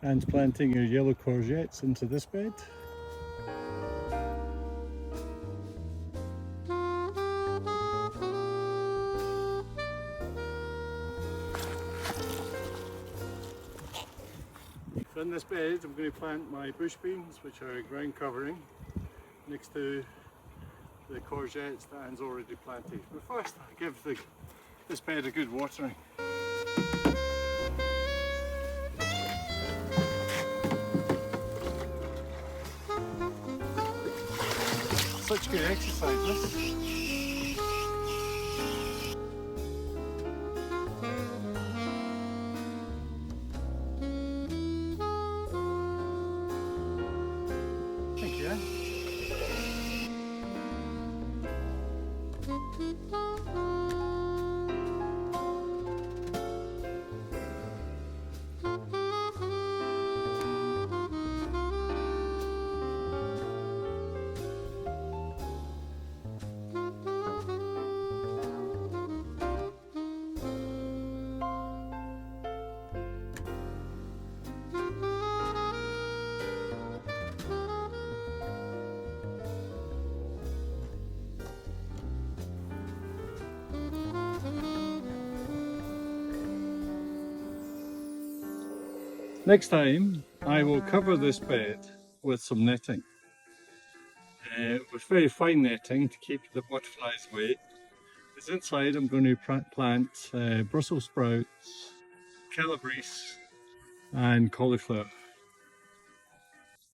and planting your yellow courgettes into this bed. So in this bed I'm going to plant my bush beans, which are a ground covering, next to the courgettes that Anne's already planted. But first I give this bed a good watering. Such good exercise, this. Thank you. Next time I will cover this bed with some netting, with very fine netting to keep the butterflies away. Because inside I'm going to plant Brussels sprouts, calabrese and cauliflower.